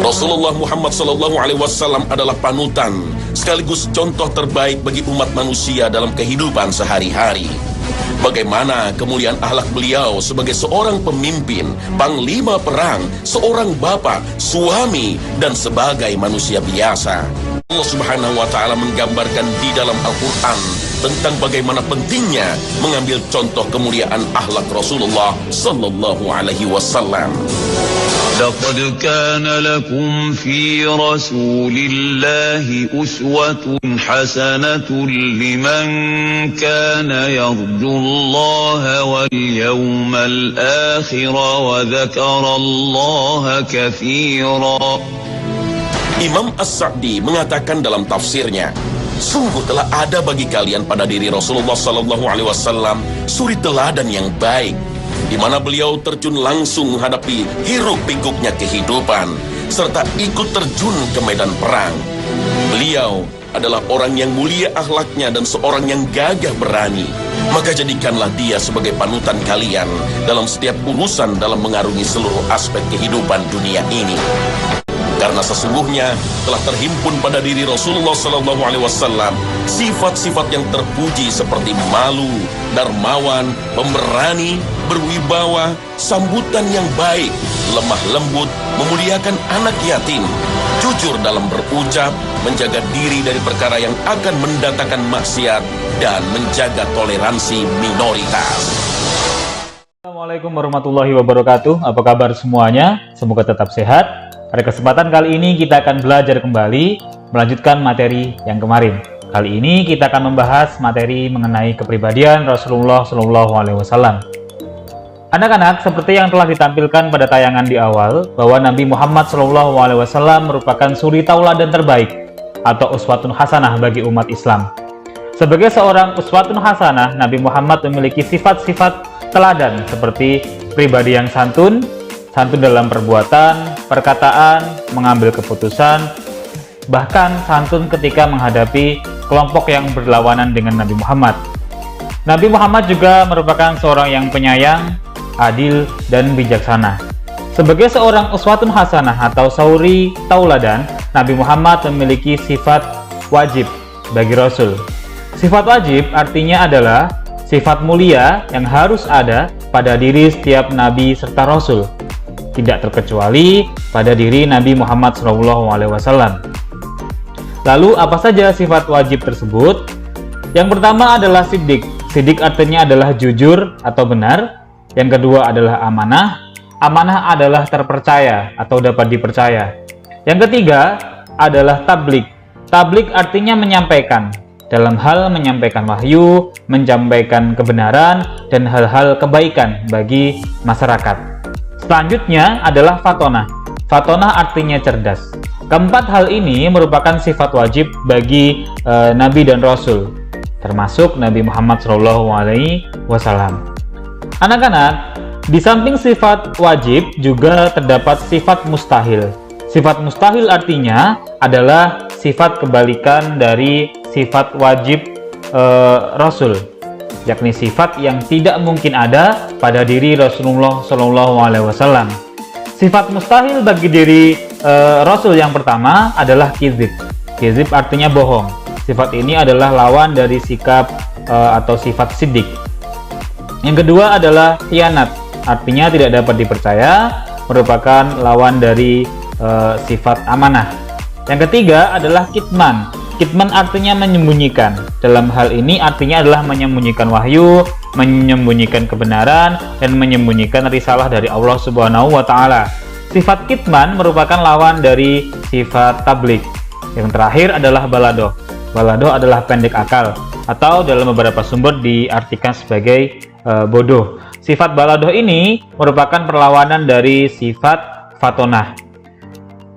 Rasulullah Muhammad SAW adalah panutan sekaligus contoh terbaik bagi umat manusia dalam kehidupan sehari-hari. Bagaimana kemuliaan akhlak beliau sebagai seorang pemimpin, panglima perang, seorang bapak, suami, dan sebagai manusia biasa. Allah Subhanahu wa Ta'ala menggambarkan di dalam Al-Quran tentang bagaimana pentingnya mengambil contoh kemuliaan akhlak Rasulullah Sallallahu Alaihi Wasallam. لقد كان لكم في رسول الله أسوة حسنة لمن كان يرجو الله واليوم الآخر وذكر الله كثيرا. Imam As-Sa'di mengatakan dalam tafsirnya, sungguh telah ada bagi kalian pada diri Rasulullah Sallallahu Alaihi Wasallam suri teladan yang baik, di mana beliau terjun langsung menghadapi hiruk-pikuknya kehidupan, serta ikut terjun ke medan perang. Beliau adalah orang yang mulia akhlaknya dan seorang yang gagah berani. Maka jadikanlah dia sebagai panutan kalian dalam setiap urusan dalam mengarungi seluruh aspek kehidupan dunia ini. Karena sesungguhnya telah terhimpun pada diri Rasulullah SAW sifat-sifat yang terpuji seperti malu, dermawan, pemberani, berwibawa, sambutan yang baik, lemah lembut, memuliakan anak yatim, jujur dalam berucap, menjaga diri dari perkara yang akan mendatangkan maksiat, dan menjaga toleransi minoritas. Assalamualaikum warahmatullahi wabarakatuh. Apa kabar semuanya? Semoga tetap sehat. Pada kesempatan kali ini kita akan belajar kembali melanjutkan materi yang kemarin. Kali ini kita akan membahas materi mengenai kepribadian Rasulullah SAW. Anak-anak, seperti yang telah ditampilkan pada tayangan di awal, bahwa Nabi Muhammad SAW merupakan suri tauladan terbaik atau uswatun hasanah bagi umat Islam. Sebagai seorang uswatun hasanah, Nabi Muhammad memiliki sifat-sifat teladan seperti pribadi yang santun dalam perbuatan, perkataan, mengambil keputusan, bahkan santun ketika menghadapi kelompok yang berlawanan dengan Nabi Muhammad. Nabi Muhammad juga merupakan seorang yang penyayang, adil, dan bijaksana. Sebagai seorang uswatun hasanah atau suri tauladan, Nabi Muhammad memiliki sifat wajib bagi Rasul. Sifat wajib artinya adalah sifat mulia yang harus ada pada diri setiap Nabi serta Rasul, tidak terkecuali pada diri Nabi Muhammad SAW. Lalu apa saja sifat wajib tersebut? Yang pertama adalah siddiq. Siddiq artinya adalah jujur atau benar. Yang kedua adalah amanah. Amanah adalah terpercaya atau dapat dipercaya. Yang ketiga adalah tabligh. Tabligh artinya menyampaikan, dalam hal menyampaikan wahyu, menyampaikan kebenaran, dan hal-hal kebaikan bagi masyarakat. Selanjutnya adalah fatonah. Fatonah artinya cerdas. Keempat hal ini merupakan sifat wajib bagi Nabi dan Rasul, termasuk Nabi Muhammad SAW. Anak-anak, di samping sifat wajib juga terdapat sifat mustahil. Sifat mustahil artinya adalah sifat kebalikan dari sifat wajib Rasul, yakni sifat yang tidak mungkin ada pada diri Rasulullah SAW. Sifat mustahil bagi diri Rasul yang pertama adalah kizib. Kizib artinya bohong. Sifat ini adalah lawan dari sikap atau sifat siddiq. Yang kedua adalah khianat, artinya tidak dapat dipercaya, merupakan lawan dari sifat amanah. Yang ketiga adalah kitman. Kitman artinya menyembunyikan. Dalam hal ini artinya adalah menyembunyikan wahyu, menyembunyikan kebenaran, dan menyembunyikan risalah dari Allah Subhanahu wa Ta'ala. Sifat kitman merupakan lawan dari sifat tabligh. Yang terakhir adalah baladoh. Baladoh adalah pendek akal, atau dalam beberapa sumber diartikan sebagai bodoh. Sifat baladoh ini merupakan perlawanan dari sifat fatonah.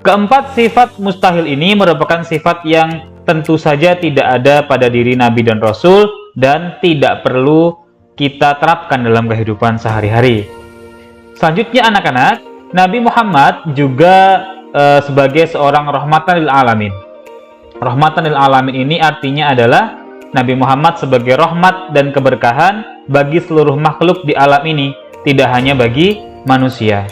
Keempat sifat mustahil ini merupakan sifat yang tentu saja tidak ada pada diri Nabi dan Rasul dan tidak perlu kita terapkan dalam kehidupan sehari-hari. Selanjutnya anak-anak, Nabi Muhammad juga sebagai seorang rahmatan lil alamin. Rahmatan lil alamin ini artinya adalah Nabi Muhammad sebagai rahmat dan keberkahan bagi seluruh makhluk di alam ini, tidak hanya bagi manusia.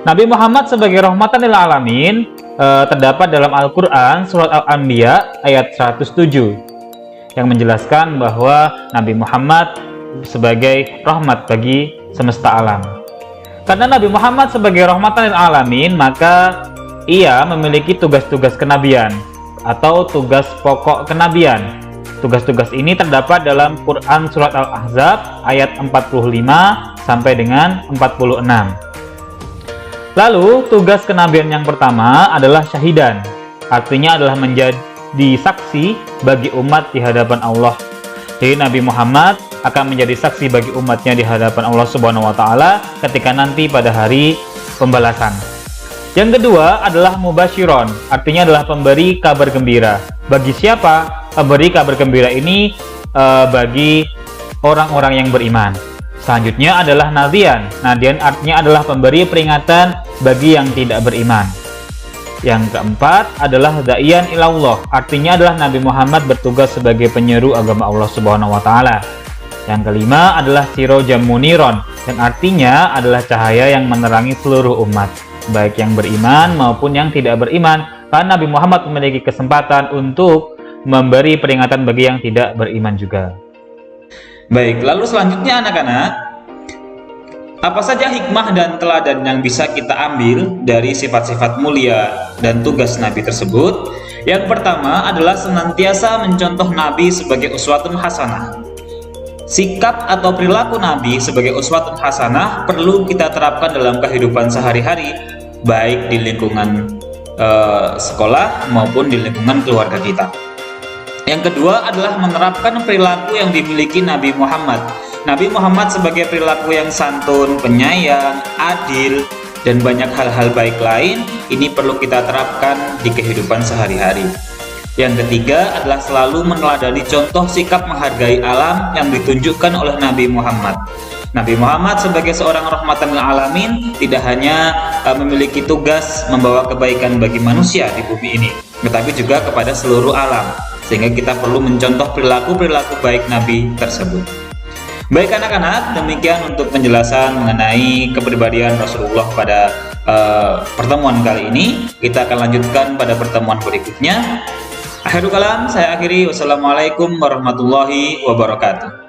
Nabi Muhammad sebagai rahmatan lil alamin terdapat dalam Al-Quran surat Al-Anbiya ayat 107 yang menjelaskan bahwa Nabi Muhammad sebagai rahmat bagi semesta alam. Karena Nabi Muhammad sebagai rahmatan lil alamin, maka ia memiliki tugas-tugas kenabian atau tugas pokok kenabian. Tugas-tugas ini terdapat dalam Quran surat Al-Ahzab ayat 45 sampai dengan 46. Lalu tugas kenabian yang pertama adalah syahidan, artinya adalah menjadi saksi bagi umat di hadapan Allah. Jadi Nabi Muhammad akan menjadi saksi bagi umatnya di hadapan Allah Subhanahu wa taala ketika nanti pada hari pembalasan. Yang kedua adalah mubasyiron, artinya adalah pemberi kabar gembira. Bagi siapa? Pemberi kabar gembira ini bagi orang-orang yang beriman. Selanjutnya adalah nadhian. Nadhian artinya adalah pemberi peringatan bagi yang tidak beriman. Yang keempat adalah da'iyan ilallah, artinya adalah Nabi Muhammad bertugas sebagai penyeru agama Allah Subhanahu wa taala. Yang kelima adalah sirojam muniron, yang artinya adalah cahaya yang menerangi seluruh umat, baik yang beriman maupun yang tidak beriman, karena Nabi Muhammad memiliki kesempatan untuk memberi peringatan bagi yang tidak beriman juga. Baik, lalu selanjutnya anak-anak, apa saja hikmah dan teladan yang bisa kita ambil dari sifat-sifat mulia dan tugas Nabi tersebut? Yang pertama adalah senantiasa mencontoh Nabi sebagai uswatun hasanah. Sikap atau perilaku Nabi sebagai uswatun hasanah perlu kita terapkan dalam kehidupan sehari-hari, baik di lingkungan sekolah maupun di lingkungan keluarga kita. Yang kedua adalah menerapkan perilaku yang dimiliki Nabi Muhammad. Nabi Muhammad sebagai perilaku yang santun, penyayang, adil, dan banyak hal-hal baik lain, ini perlu kita terapkan di kehidupan sehari-hari. Yang ketiga adalah selalu meneladani contoh sikap menghargai alam yang ditunjukkan oleh Nabi Muhammad. Nabi Muhammad sebagai seorang rahmatan lil alamin tidak hanya memiliki tugas membawa kebaikan bagi manusia di bumi ini, tetapi juga kepada seluruh alam. Sehingga kita perlu mencontoh perilaku-perilaku baik Nabi tersebut. Baik anak-anak, demikian untuk penjelasan mengenai kepribadian Rasulullah pada pertemuan kali ini. Kita akan lanjutkan pada pertemuan berikutnya. Akhirul kalam, saya akhiri. Wassalamualaikum warahmatullahi wabarakatuh.